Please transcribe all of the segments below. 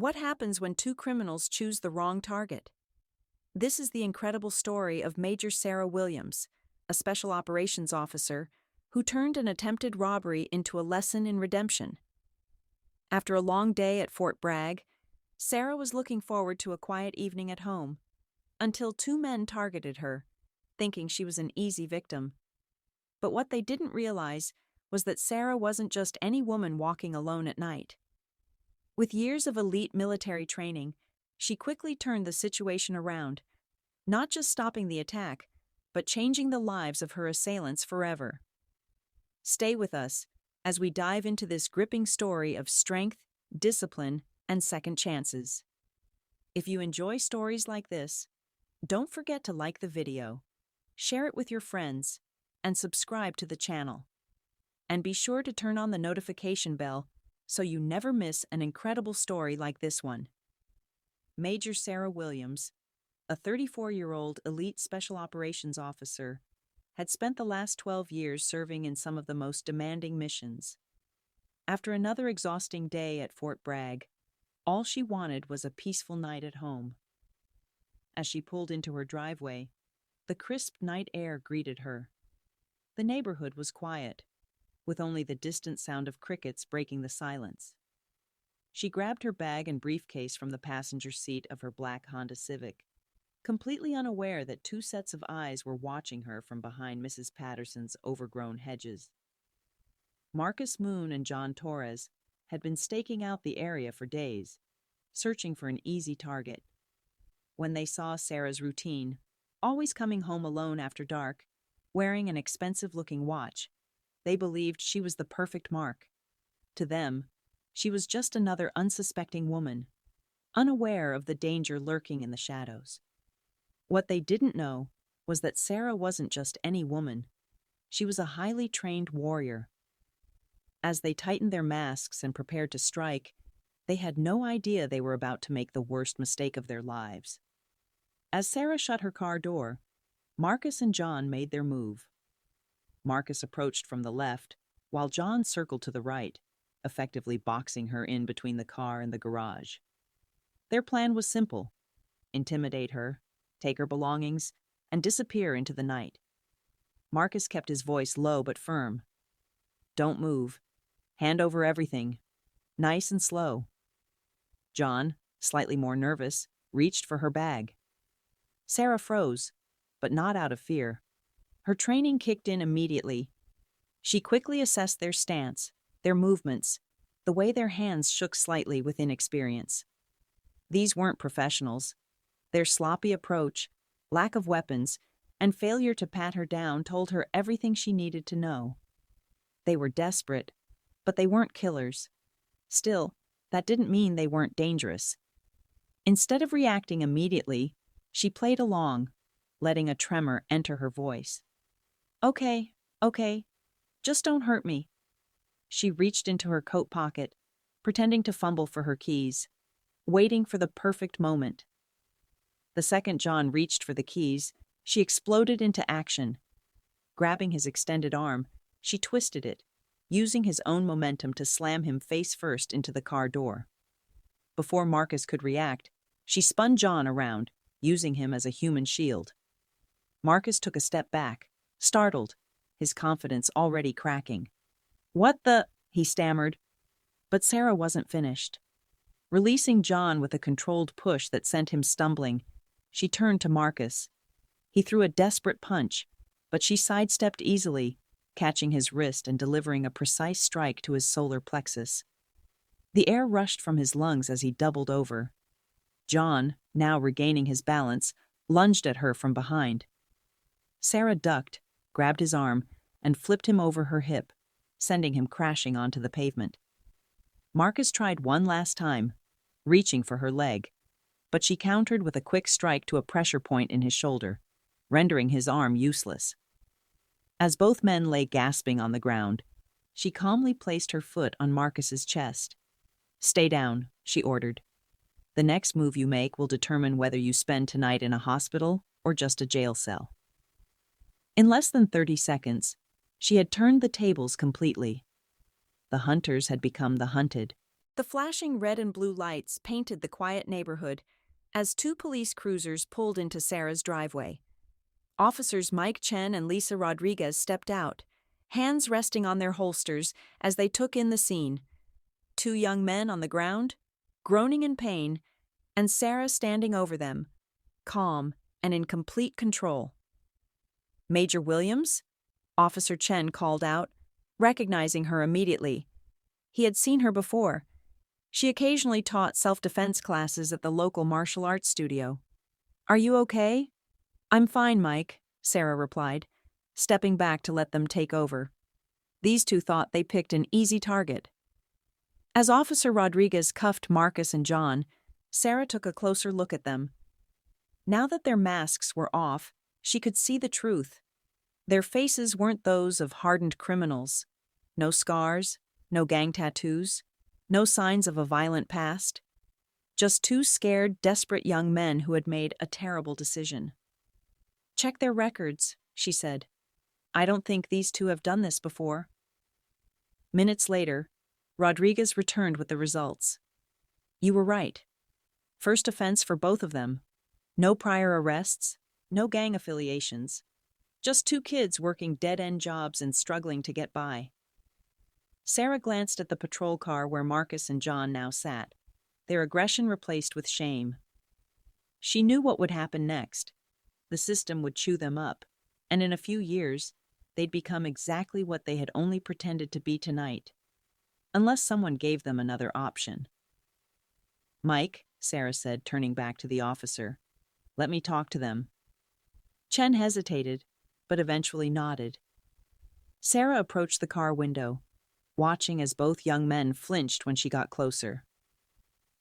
What happens when two criminals choose the wrong target? This is the incredible story of Major Sarah Williams, a special operations officer who turned an attempted robbery into a lesson in redemption. After a long day at Fort Bragg, Sarah was looking forward to a quiet evening at home until two men targeted her, thinking she was an easy victim. But what they didn't realize was that Sarah wasn't just any woman walking alone at night. With years of elite military training, she quickly turned the situation around, not just stopping the attack, but changing the lives of her assailants forever. Stay with us as we dive into this gripping story of strength, discipline, and second chances. If you enjoy stories like this, don't forget to like the video, share it with your friends, and subscribe to the channel. And be sure to turn on the notification bell so you never miss an incredible story like this one. Major Sarah Williams, a 34-year-old elite special operations officer, had spent the last 12 years serving in some of the most demanding missions. After another exhausting day at Fort Bragg, all she wanted was a peaceful night at home. As she pulled into her driveway, the crisp night air greeted her. The neighborhood was quiet, with only the distant sound of crickets breaking the silence. She grabbed her bag and briefcase from the passenger seat of her black Honda Civic, completely unaware that two sets of eyes were watching her from behind Mrs. Patterson's overgrown hedges. Marcus Moon and John Torres had been staking out the area for days, searching for an easy target. When they saw Sarah's routine, always coming home alone after dark, wearing an expensive-looking watch, they believed she was the perfect mark. To them, she was just another unsuspecting woman, unaware of the danger lurking in the shadows. What they didn't know was that Sarah wasn't just any woman. She was a highly trained warrior. As they tightened their masks and prepared to strike, they had no idea they were about to make the worst mistake of their lives. As Sarah shut her car door, Marcus and John made their move. Marcus approached from the left, while John circled to the right, effectively boxing her in between the car and the garage. Their plan was simple: intimidate her, take her belongings, and disappear into the night. Marcus kept his voice low but firm. "Don't move. Hand over everything. Nice and slow." John, slightly more nervous, reached for her bag. Sarah froze, but not out of fear. Her training kicked in immediately. She quickly assessed their stance, their movements, the way their hands shook slightly with inexperience. These weren't professionals. Their sloppy approach, lack of weapons, and failure to pat her down told her everything she needed to know. They were desperate, but they weren't killers. Still, that didn't mean they weren't dangerous. Instead of reacting immediately, she played along, letting a tremor enter her voice. Okay, just don't hurt me." She reached into her coat pocket, pretending to fumble for her keys, waiting for the perfect moment. The second John reached for the keys, she exploded into action. Grabbing his extended arm, she twisted it, using his own momentum to slam him face first into the car door. Before Marcus could react, she spun John around, using him as a human shield. Marcus took a step back, startled, his confidence already cracking. "What the?" he stammered. But Sarah wasn't finished. Releasing John with a controlled push that sent him stumbling, she turned to Marcus. He threw a desperate punch, but she sidestepped easily, catching his wrist and delivering a precise strike to his solar plexus. The air rushed from his lungs as he doubled over. John, now regaining his balance, lunged at her from behind. Sarah ducked, grabbed his arm, and flipped him over her hip, sending him crashing onto the pavement. Marcus tried one last time, reaching for her leg, but she countered with a quick strike to a pressure point in his shoulder, rendering his arm useless. As both men lay gasping on the ground, she calmly placed her foot on Marcus's chest. "Stay down," she ordered. "The next move you make will determine whether you spend tonight in a hospital or just a jail cell." In less than 30 seconds, she had turned the tables completely. The hunters had become the hunted. The flashing red and blue lights painted the quiet neighborhood as two police cruisers pulled into Sarah's driveway. Officers Mike Chen and Lisa Rodriguez stepped out, hands resting on their holsters as they took in the scene. Two young men on the ground, groaning in pain, and Sarah standing over them, calm and in complete control. "Major Williams?" Officer Chen called out, recognizing her immediately. He had seen her before. She occasionally taught self-defense classes at the local martial arts studio. "Are you okay?" "I'm fine, Mike," Sarah replied, stepping back to let them take over. These two thought they picked an easy target. As Officer Rodriguez cuffed Marcus and John, Sarah took a closer look at them. Now that their masks were off, she could see the truth. Their faces weren't those of hardened criminals. No scars, no gang tattoos, no signs of a violent past. Just two scared, desperate young men who had made a terrible decision. "Check their records," she said. "I don't think these two have done this before." Minutes later, Rodriguez returned with the results. "You were right. First offense for both of them. No prior arrests, no gang affiliations. Just two kids working dead-end jobs and struggling to get by." Sarah glanced at the patrol car where Marcus and John now sat, their aggression replaced with shame. She knew what would happen next. The system would chew them up, and in a few years, they'd become exactly what they had only pretended to be tonight, unless someone gave them another option. "Mike," Sarah said, turning back to the officer, "let me talk to them." Chen hesitated, but eventually nodded. Sarah approached the car window, watching as both young men flinched when she got closer.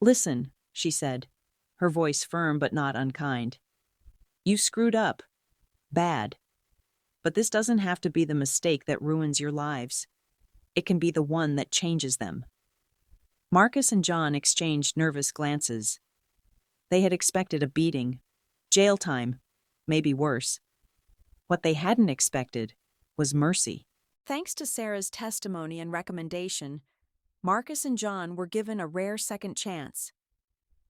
"Listen," she said, her voice firm but not unkind. "You screwed up. Bad. But this doesn't have to be the mistake that ruins your lives. It can be the one that changes them." Marcus and John exchanged nervous glances. They had expected a beating, jail time, maybe worse. What they hadn't expected was mercy. Thanks to Sarah's testimony and recommendation, Marcus and John were given a rare second chance.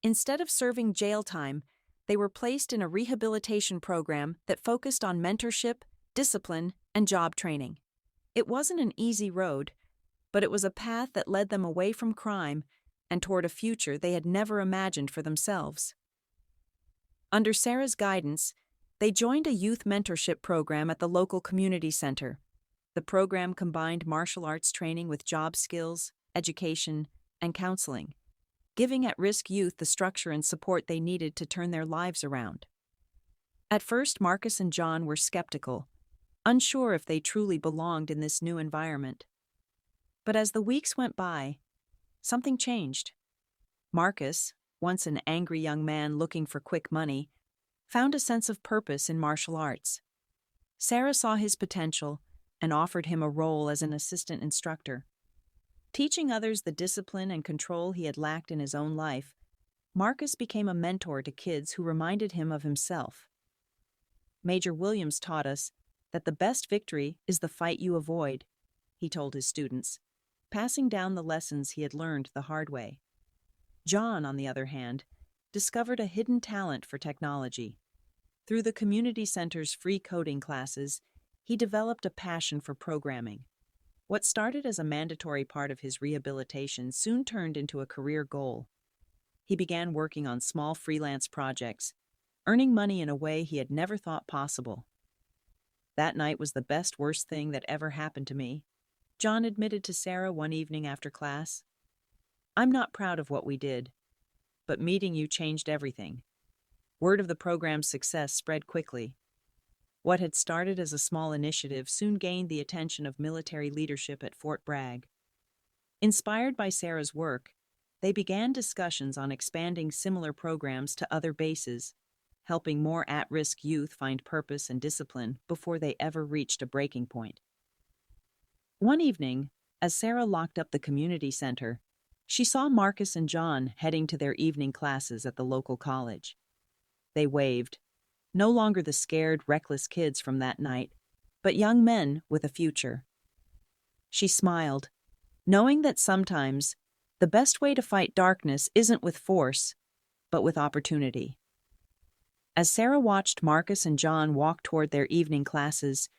Instead of serving jail time, they were placed in a rehabilitation program that focused on mentorship, discipline, and job training. It wasn't an easy road, but it was a path that led them away from crime and toward a future they had never imagined for themselves. Under Sarah's guidance, they joined a youth mentorship program at the local community center. The program combined martial arts training with job skills, education, and counseling, giving at-risk youth the structure and support they needed to turn their lives around. At first, Marcus and John were skeptical, unsure if they truly belonged in this new environment. But as the weeks went by, something changed. Marcus, once an angry young man looking for quick money, found a sense of purpose in martial arts. Sarah saw his potential and offered him a role as an assistant instructor. Teaching others the discipline and control he had lacked in his own life, Marcus became a mentor to kids who reminded him of himself. Major Williams taught us that the best victory is the fight you avoid, he told his students, passing down the lessons he had learned the hard way. John, on the other hand, discovered a hidden talent for technology. Through the community center's free coding classes, he developed a passion for programming. What started as a mandatory part of his rehabilitation soon turned into a career goal. He began working on small freelance projects, earning money in a way he had never thought possible. "That night was the worst thing that ever happened to me," John admitted to Sarah one evening after class. "I'm not proud of what we did, but meeting you changed everything." Word of the program's success spread quickly. What had started as a small initiative soon gained the attention of military leadership at Fort Bragg. Inspired by Sarah's work, they began discussions on expanding similar programs to other bases, helping more at-risk youth find purpose and discipline before they ever reached a breaking point. One evening, as Sarah locked up the community center, she saw Marcus and John heading to their evening classes at the local college. They waved, no longer the scared, reckless kids from that night, but young men with a future. She smiled, knowing that sometimes The best way to fight darkness isn't with force, but with opportunity. As Sarah watched Marcus and John walk toward their evening classes,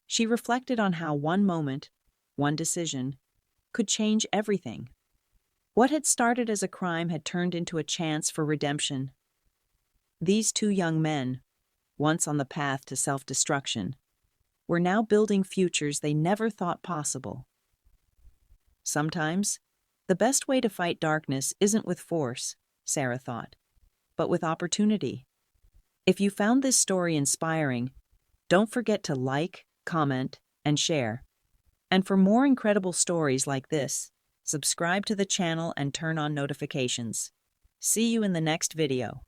she reflected on how one moment, one decision, could change everything. What had started as a crime had turned into a chance for redemption. These two young men, once on the path to self-destruction, were now building futures they never thought possible. Sometimes, the best way to fight darkness isn't with force, Sarah thought, but with opportunity. If you found this story inspiring, don't forget to like, comment, and share. And for more incredible stories like this, subscribe to the channel and turn on notifications. See you in the next video.